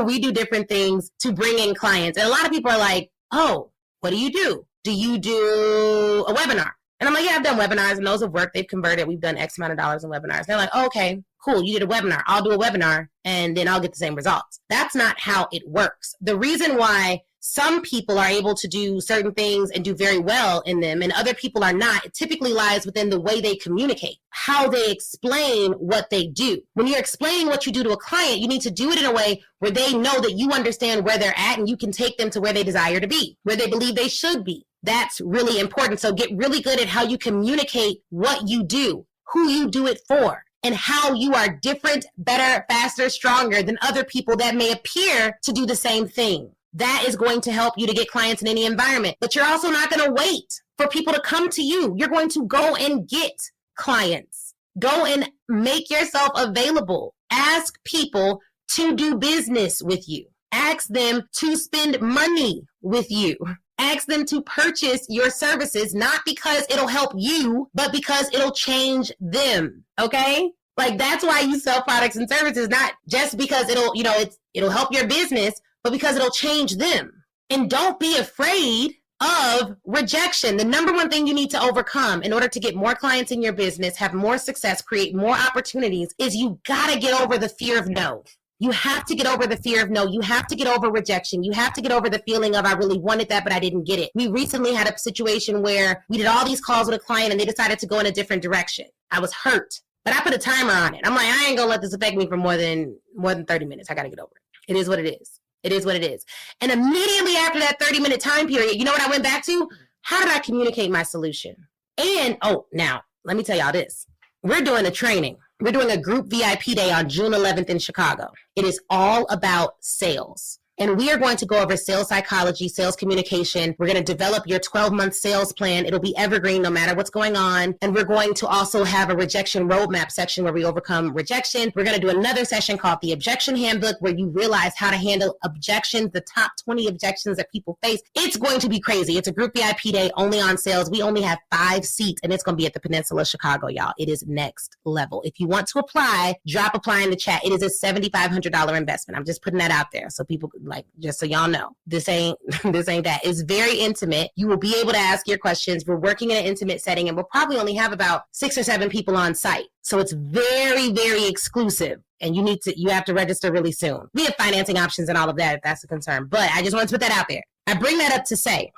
we do different things to bring in clients. And a lot of people are like, oh, what do you do? Do you do a webinar? And I'm like, yeah, I've done webinars and those have worked. They've converted. We've done X amount of dollars in webinars. They're like, oh, okay, cool. You did a webinar. I'll do a webinar and then I'll get the same results. That's not how it works. The reason why some people are able to do certain things and do very well in them and other people are not, it typically lies within the way they communicate, how they explain what they do. When you're explaining what you do to a client, you need to do it in a way where they know that you understand where they're at and you can take them to where they desire to be, where they believe they should be. That's really important. So get really good at how you communicate what you do, who you do it for, and how you are different, better, faster, stronger than other people that may appear to do the same thing. That is going to help you to get clients in any environment. But you're also not going to wait for people to come to you. You're going to go and get clients. Go and make yourself available. Ask people to do business with you. Ask them to spend money with you. Ask them to purchase your services, not because it'll help you, but because it'll change them. Okay? Like that's why you sell products and services, not just because it'll help your business, but because it'll change them. And don't be afraid of rejection. The number one thing you need to overcome in order to get more clients in your business, have more success, create more opportunities, is you gotta get over the fear of no. You have to get over the fear of no. You have to get over rejection. You have to get over the feeling of I really wanted that, but I didn't get it. We recently had a situation where we did all these calls with a client and they decided to go in a different direction. I was hurt, but I put a timer on it. I'm like, I ain't gonna let this affect me for more than 30 minutes. I gotta get over it. It is what it is. It is what it is. And immediately after that 30-minute time period, you know what I went back to? How did I communicate my solution? And, now, let me tell y'all this. We're doing a training. We're doing a group VIP day on June 11th in Chicago. It is all about sales. And we are going to go over sales psychology, sales communication. We're going to develop your 12-month sales plan. It'll be evergreen no matter what's going on. And we're going to also have a rejection roadmap section where we overcome rejection. We're going to do another session called the Objection Handbook where you realize how to handle objections, the top 20 objections that people face. It's going to be crazy. It's a group VIP day only on sales. We only have 5 seats and it's going to be at the Peninsula Chicago, y'all. It is next level. If you want to apply, drop apply in the chat. It is a $7,500 investment. I'm just putting that out there so people just so y'all know, this ain't that. It's very intimate. You will be able to ask your questions. We're working in an intimate setting and we'll probably only have about 6 or 7 people on site. So it's very, very exclusive and you have to register really soon. We have financing options and all of that if that's a concern, but I just want to put that out there. I bring that up to say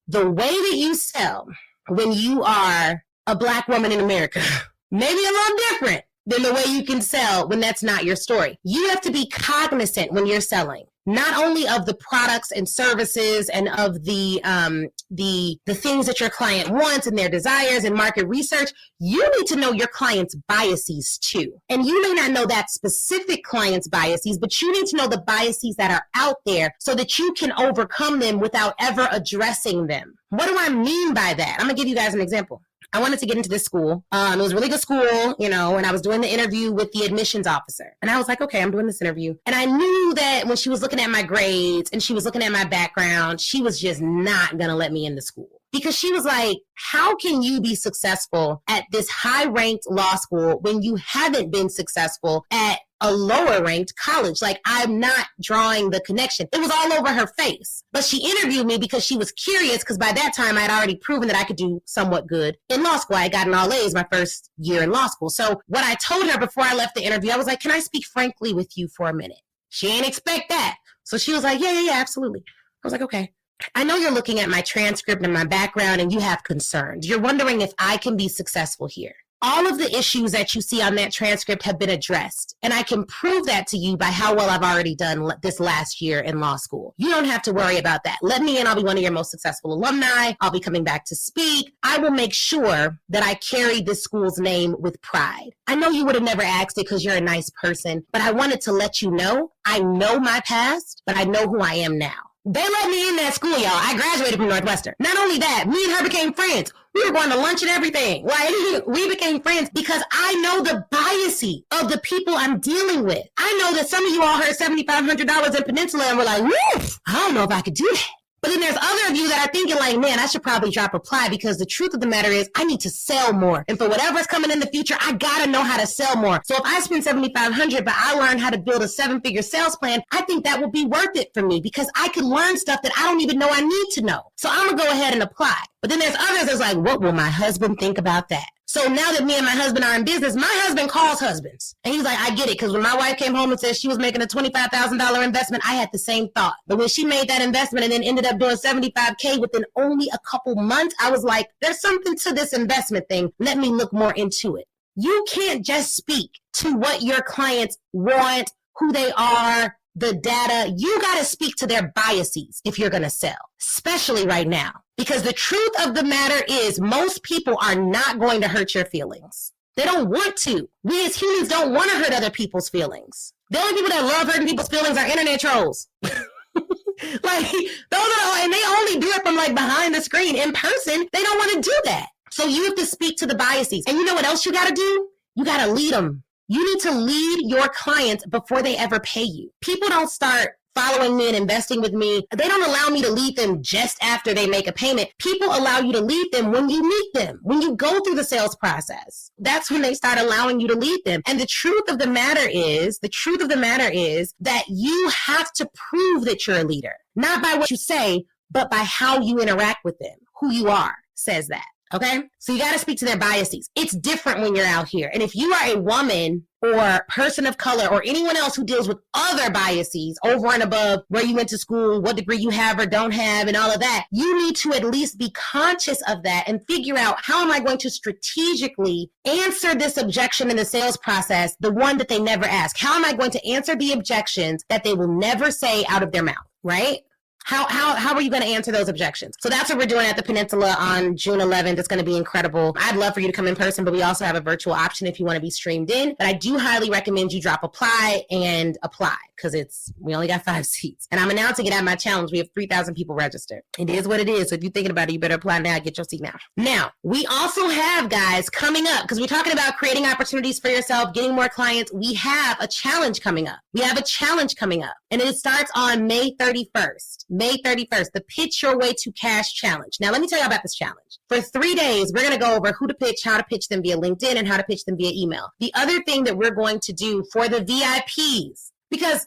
the way that you sell when you are a Black woman in America may be a little different than the way you can sell when that's not your story. You have to be cognizant when you're selling, not only of the products and services and of the things that your client wants and their desires and market research. You need to know your client's biases too. And you may not know that specific client's biases, but you need to know the biases that are out there so that you can overcome them without ever addressing them. What do I mean by that? I'm gonna give you guys an example. I wanted to get into this school. It was a really good school, and I was doing the interview with the admissions officer. And I was like, okay, I'm doing this interview. And I knew that when she was looking at my grades and she was looking at my background, she was just not going to let me in the school. Because she was like, how can you be successful at this high-ranked law school when you haven't been successful at a lower ranked college. Like, I'm not drawing the connection. It was all over her face. But she interviewed me because she was curious, because by that time I had already proven that I could do somewhat good in law school. I got an all A's my first year in law school. So what I told her before I left the interview, I was like, can I speak frankly with you for a minute? She ain't expect that. So she was like, yeah, absolutely. I was like, okay. I know you're looking at my transcript and my background and you have concerns. You're wondering if I can be successful here. All of the issues that you see on that transcript have been addressed. And I can prove that to you by how well I've already done this last year in law school. You don't have to worry about that. Let me in. I'll be one of your most successful alumni. I'll be coming back to speak. I will make sure that I carry this school's name with pride. I know you would have never asked it because you're a nice person, but I wanted to let you know I know my past, but I know who I am now. They let me in that school, y'all. I graduated from Northwestern. Not only that, me and her became friends. We were going to lunch and everything. Like, we became friends because I know the biases of the people I'm dealing with. I know that some of you all heard $7,500 in Peninsula and were like, woof, I don't know if I could do that. But then there's other of you that are thinking like, man, I should probably drop apply, because the truth of the matter is I need to sell more. And for whatever's coming in the future, I got to know how to sell more. So if I spend $7,500, but I learn how to build a 7-figure sales plan, I think that will be worth it for me, because I could learn stuff that I don't even know I need to know. So I'm going to go ahead and apply. But then there's others that's like, what will my husband think about that? So now that me and my husband are in business, my husband calls husbands. And he's like, I get it. Because when my wife came home and said she was making a $25,000 investment, I had the same thought. But when she made that investment and then ended up doing $75K within only a couple months, I was like, there's something to this investment thing. Let me look more into it. You can't just speak to what your clients want, who they are, the data. You got to speak to their biases if you're going to sell, especially right now. Because the truth of the matter is most people are not going to hurt your feelings. They don't want to. We as humans don't want to hurt other people's feelings. The only people that love hurting people's feelings are internet trolls. Like, those are, and they only do it from like behind the screen. In person, they don't want to do that. So you have to speak to the biases. And you know what else you got to do? You got to lead them. You need to lead your clients before they ever pay you. People don't start following me and investing with me. They don't allow me to lead them just after they make a payment. People allow you to lead them when you meet them, when you go through the sales process. That's when they start allowing you to lead them. And the truth of the matter is that you have to prove that you're a leader, not by what you say, but by how you interact with them. Who you are says that. Okay? So you got to speak to their biases. It's different when you're out here. And if you are a woman or person of color or anyone else who deals with other biases over and above where you went to school, what degree you have or don't have, and all of that, you need to at least be conscious of that and figure out, how am I going to strategically answer this objection in the sales process, the one that they never ask? How am I going to answer the objections that they will never say out of their mouth, right? How are you going to answer those objections? So that's what we're doing at the Peninsula on June 11th. It's going to be incredible. I'd love for you to come in person, but we also have a virtual option if you want to be streamed in. But I do highly recommend you drop apply because we only got 5 seats. And I'm announcing it at my challenge. We have 3,000 people registered. It is what it is. So if you're thinking about it, you better apply now. Get your seat now. Now, we also have, guys, coming up, because we're talking about creating opportunities for yourself, getting more clients. We have a challenge coming up. And it starts on May 31st. May 31st, the Pitch Your Way to Cash Challenge. Now, let me tell you about this challenge. For 3 days, we're going to go over who to pitch, how to pitch them via LinkedIn, and how to pitch them via email. The other thing that we're going to do for the VIPs, because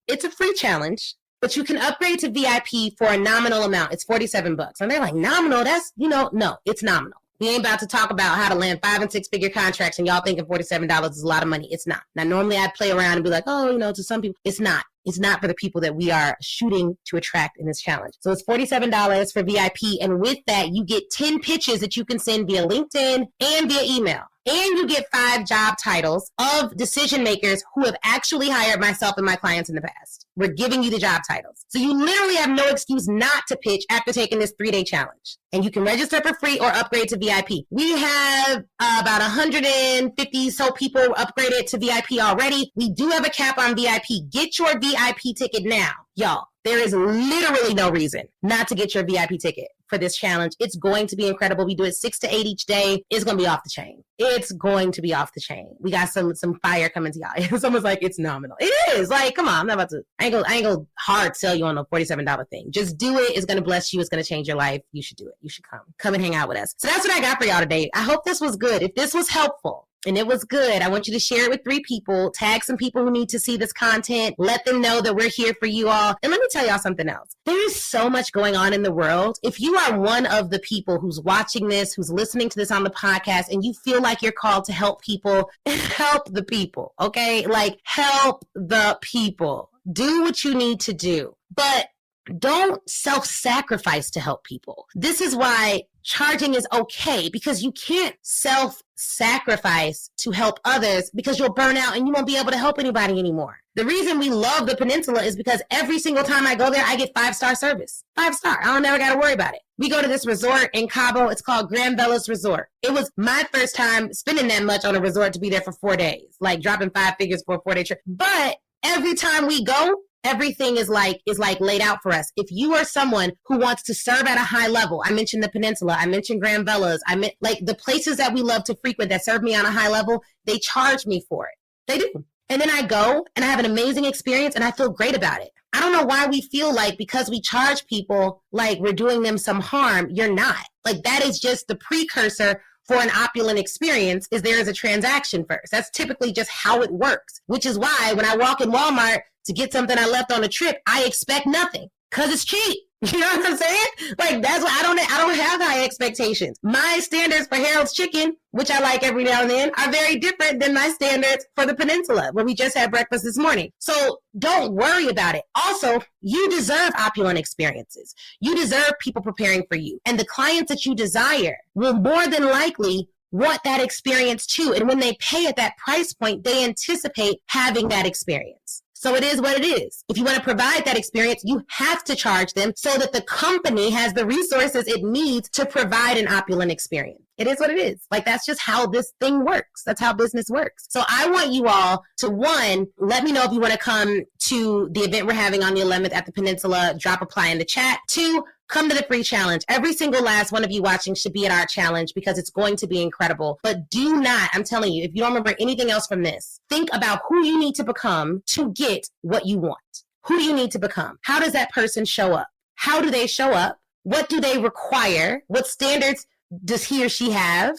it's a free challenge, but you can upgrade to VIP for a nominal amount. It's $47. And they're like, nominal? That's, no, it's nominal. We ain't about to talk about how to land 5- and 6-figure contracts and y'all thinking $47 is a lot of money. It's not. Now, normally I'd play around and be like, to some people, it's not. It's not for the people that we are shooting to attract in this challenge. So it's $47 for VIP. And with that, you get 10 pitches that you can send via LinkedIn and via email. And you get 5 job titles of decision makers who have actually hired myself and my clients in the past. We're giving you the job titles. So you literally have no excuse not to pitch after taking this 3-day challenge. And you can register for free or upgrade to VIP. We have about 150 so people upgraded to VIP already. We do have a cap on VIP. Get your VIP ticket now. Y'all, there is literally no reason not to get your VIP ticket for this challenge. It's going to be incredible. We do it 6 to 8 each day. It's going to be off the chain. It's going to be off the chain. We got some fire coming to y'all. Someone's like, it's nominal. It is. Like, come on. I'm not about to, I ain't gonna hard sell you on a $47 thing. Just do it. It's going to bless you. It's going to change your life. You should do it. You should come and hang out with us. So that's what I got for y'all today. I hope this was good. If this was helpful, and it was good, I want you to share it with 3 people, tag some people who need to see this content, let them know that we're here for you all. And let me tell y'all something else. There is so much going on in the world. If you are one of the people who's watching this, who's listening to this on the podcast, and you feel like you're called to help people, help the people, okay? Like, help the people. Do what you need to do. But don't self-sacrifice to help people. This is why charging is okay, because you can't self-sacrifice to help others because you'll burn out and you won't be able to help anybody anymore. The reason we love the Peninsula is because every single time I go there, I get 5-star service. 5-star. I don't never got to worry about it. We go to this resort in Cabo. It's called Grand Velas Resort. It was my first time spending that much on a resort to be there for 4 days, like dropping 5 figures for a 4-day trip. But every time we go, everything is like laid out for us. If you are someone who wants to serve at a high level, I mentioned the Peninsula, I mentioned Grand Velas, I meant like the places that we love to frequent that serve me on a high level, they charge me for it. They do. And then I go and I have an amazing experience and I feel great about it. I don't know why we feel like because we charge people like we're doing them some harm. You're not. Like that is just the precursor for an opulent experience is there is a transaction first. That's typically just how it works, which is why when I walk in Walmart to get something I left on a trip, I expect nothing because it's cheap. You know what I'm saying? Like that's why I don't have high expectations. My standards for Harold's Chicken, which I like every now and then, are very different than my standards for the Peninsula, where we just had breakfast this morning. So don't worry about it. Also, you deserve opulent experiences. You deserve people preparing for you. And the clients that you desire will more than likely want that experience too. And when they pay at that price point, they anticipate having that experience. So it is what it is. If you want to provide that experience, you have to charge them so that the company has the resources it needs to provide an opulent experience. It is what it is. Like, that's just how this thing works. That's how business works. So I want you all to, 1, let me know if you want to come to the event we're having on the 11th at the Peninsula. Drop apply in the chat. 2, come to the free challenge. Every single last one of you watching should be at our challenge because it's going to be incredible. But do not, I'm telling you, if you don't remember anything else from this, think about who you need to become to get what you want. Who do you need to become? How does that person show up? How do they show up? What do they require? What standards does he or she have?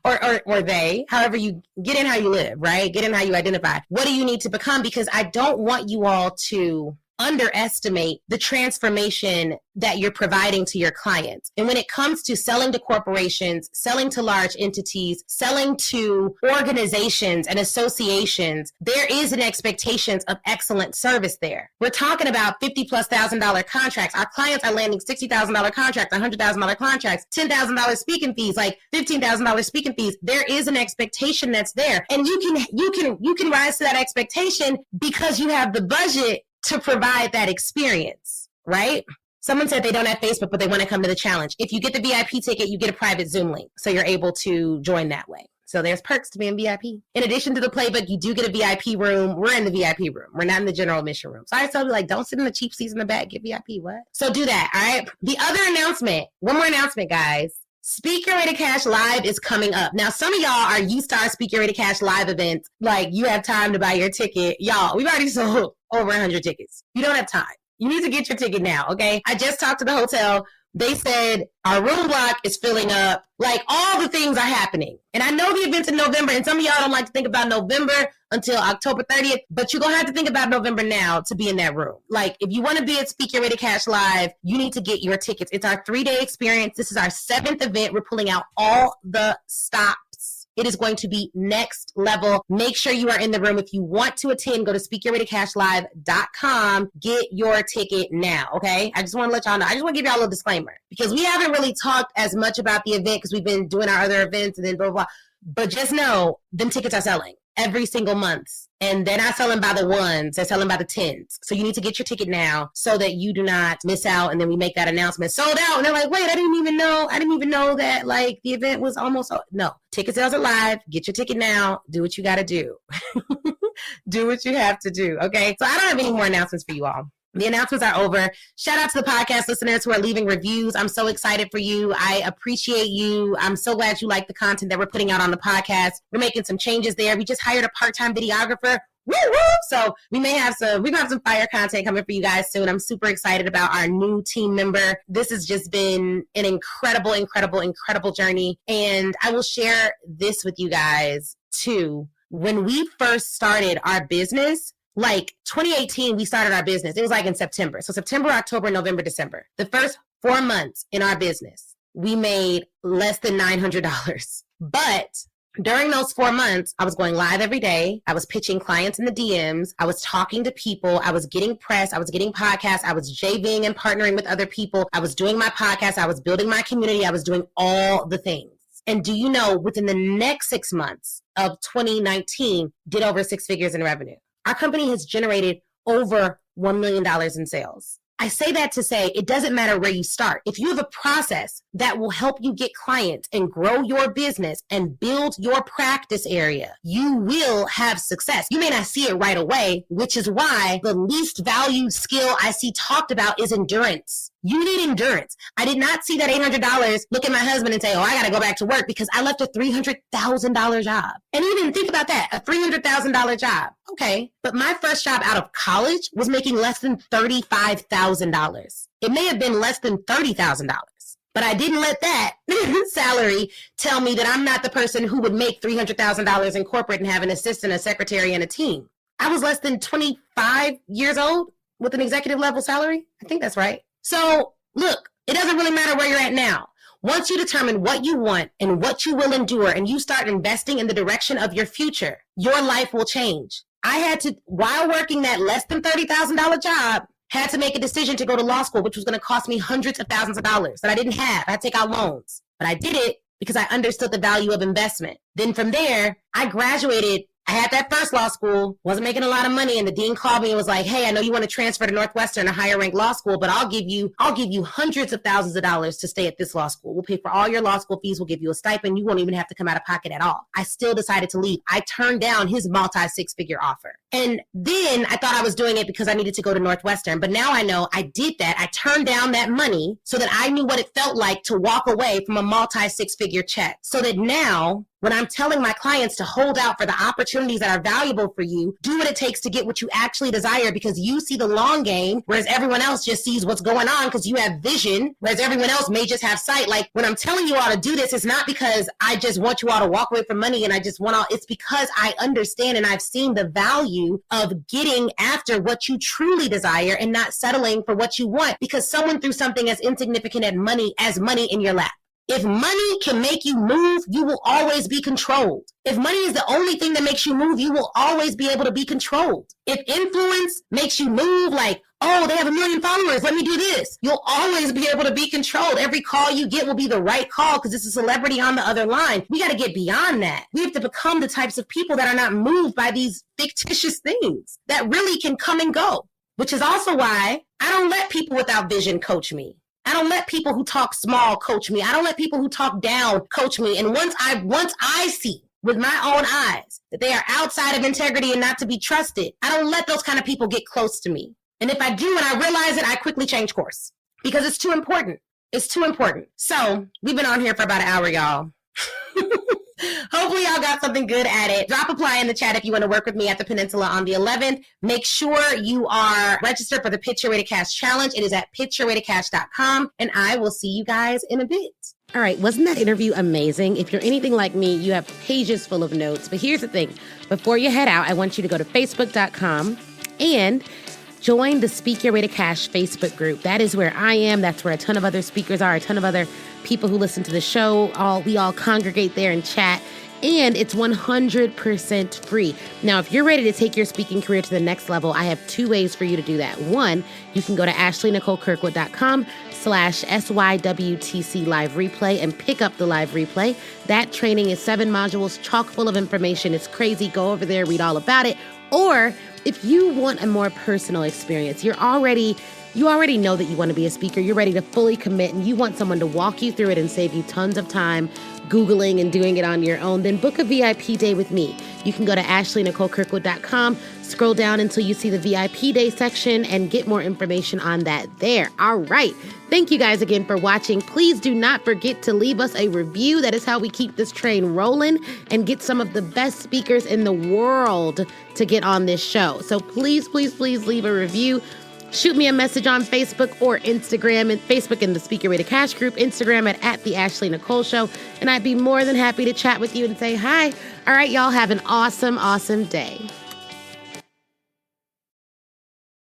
or they, however you get in how you live, right? Get in how you identify. What do you need to become? Because I don't want you all to underestimate the transformation that you're providing to your clients. And when it comes to selling to corporations, selling to large entities, selling to organizations and associations, there is an expectation of excellent service there. We're talking about $50,000+ contracts. Our clients are landing $60,000 contracts, $100,000 contracts, $10,000 speaking fees, like $15,000 speaking fees. There is an expectation that's there. And you can rise to that expectation because you have the budget to provide that experience, right? Someone said they don't have Facebook, but they want to come to the challenge. If you get the VIP ticket, you get a private Zoom link. So you're able to join that way. So there's perks to being VIP. In addition to the playbook, you do get a VIP room. We're in the VIP room. We're not in the general admission room. So I tell you, like, don't sit in the cheap seats in the back, get VIP, what? So do that, all right? The other announcement, one more announcement, guys. Speak Your Way to Cash Live is coming up. Now, some of y'all are used to our Speak Your Way to Cash Live events. Like, you have time to buy your ticket. Y'all, we've already sold over 100 tickets. You don't have time. You need to get your ticket now, okay? I just talked to the hotel. They said our room block is filling up. Like, all the things are happening. And I know the event's in November, and some of y'all don't like to think about November until October 30th, but you're going to have to think about November now to be in that room. Like, if you want to be at Speak Your Way to Cash Live, you need to get your tickets. It's our 3-day experience. This is our 7th event. We're pulling out all the stops. It is going to be next level. Make sure you are in the room. If you want to attend, go to speakyourwaytocashlive.com. Get your ticket now, okay? I just want to let y'all know. I just want to give y'all a little disclaimer because we haven't really talked as much about the event because we've been doing our other events and then blah, blah, blah. But just know, them tickets are selling every single month. And they're not selling by the ones, they're selling by the tens. So you need to get your ticket now so that you do not miss out. And then we make that announcement, sold out. And they're like, wait, I didn't even know that like the event was almost, no, ticket sales are live. Get your ticket now. Do what you got to do. Do what you have to do. Okay. So I don't have any more announcements for you all. The announcements are over. Shout out to the podcast listeners who are leaving reviews. I'm so excited for you. I appreciate you. I'm so glad you like the content that we're putting out on the podcast. We're making some changes there. We just hired a part-time videographer. Woo woo! So we're gonna have some fire content coming for you guys soon. I'm super excited about our new team member. This has just been an incredible journey. And I will share this with you guys too. When we first started our business, like 2018, we started our business. It was like in September. So September, October, November, December. The first 4 months in our business, we made less than $900. But during those 4 months, I was going live every day. I was pitching clients in the DMs. I was talking to people. I was getting press. I was getting podcasts. I was JVing and partnering with other people. I was doing my podcast. I was building my community. I was doing all the things. And do you know, within the next 6 months of 2019, did over 6 figures in revenue. Our company has generated over $1 million in sales. I say that to say it doesn't matter where you start. If you have a process that will help you get clients and grow your business and build your practice area, you will have success. You may not see it right away, which is why the least valued skill I see talked about is endurance. You need endurance. I did not see that $800, look at my husband and say, oh, I got to go back to work because I left a $300,000 job. And even think about that, a $300,000 job. Okay, but my first job out of college was making less than $35,000. It may have been less than $30,000. But I didn't let that salary tell me that I'm not the person who would make $300,000 in corporate and have an assistant, a secretary, and a team. I was less than 25 years old with an executive level salary. I think that's right. So look, it doesn't really matter where you're at now. Once you determine what you want and what you will endure and you start investing in the direction of your future, your life will change. I had to, while working that less than $30,000 job, had to make a decision to go to law school, which was going to cost me hundreds of thousands of dollars that I didn't have. I had to take out loans, but I did it because I understood the value of investment. Then from there, I graduated. I had that first law school, wasn't making a lot of money, and the dean called me and was like, hey, I know you want to transfer to Northwestern, a higher ranked law school, but I'll give you hundreds of thousands of dollars to stay at this law school. We'll pay for all your law school fees. We'll give you a stipend. You won't even have to come out of pocket at all. I still decided to leave. I turned down his multi-6-figure offer. And then I thought I was doing it because I needed to go to Northwestern. But now I know I did that. I turned down that money so that I knew what it felt like to walk away from a multi-6-figure check. So that now, when I'm telling my clients to hold out for the opportunities that are valuable for you, do what it takes to get what you actually desire because you see the long game, whereas everyone else just sees what's going on because you have vision, whereas everyone else may just have sight. Like when I'm telling you all to do this, it's not because I just want you all to walk away from money and I just want all, it's because I understand and I've seen the value of getting after what you truly desire and not settling for what you want because someone threw something as insignificant as money in your lap. If money can make you move, you will always be controlled. If money is the only thing that makes you move, you will always be able to be controlled. If influence makes you move like, oh, they have 1 million followers, let me do this, you'll always be able to be controlled. Every call you get will be the right call because it's a celebrity on the other line. We got to get beyond that. We have to become the types of people that are not moved by these fictitious things that really can come and go, which is also why I don't let people without vision coach me. I don't let people who talk small coach me. I don't let people who talk down coach me. And once I see with my own eyes that they are outside of integrity and not to be trusted, I don't let those kind of people get close to me. And if I do and I realize it, I quickly change course because it's too important. It's too important. So we've been on here for about an hour, y'all. Hopefully y'all got something good at it. Drop apply in the chat if you want to work with me at the Peninsula on the 11th. Make sure you are registered for the Pitch Your Way to Cash Challenge. It is at pitchyourwaytocash.com, and I will see you guys in a bit. All right, wasn't that interview amazing? If you're anything like me, you have pages full of notes. But here's the thing. Before you head out, I want you to go to facebook.com and join the Speak Your Way to Cash Facebook group. That is where I am. That's where a ton of other speakers are, a ton of other people who listen to the show. We all congregate there and chat. And it's 100% free. Now, if you're ready to take your speaking career to the next level, I have 2 ways for you to do that. One, you can go to ashleynicolekirkwood.com/SYWTC live replay and pick up the live replay. That training is 7 modules, chock full of information. It's crazy. Go over there, read all about it. Or if you want a more personal experience, you already know that you want to be a speaker. You're ready to fully commit and you want someone to walk you through it and save you tons of time, Googling and doing it on your own, then book a VIP day with me. You can go to AshleyNicoleKirkwood.com, scroll down until you see the VIP day section, and get more information on that there. All right. Thank you guys again for watching. Please do not forget to leave us a review. That is how we keep this train rolling and get some of the best speakers in the world to get on this show. So please, please, please leave a review. Shoot me a message on Facebook or Instagram, and Facebook in the Speaker Ready Cash group, Instagram at The Ashley Nicole Show. And I'd be more than happy to chat with you and say hi. All right, y'all have an awesome, awesome day.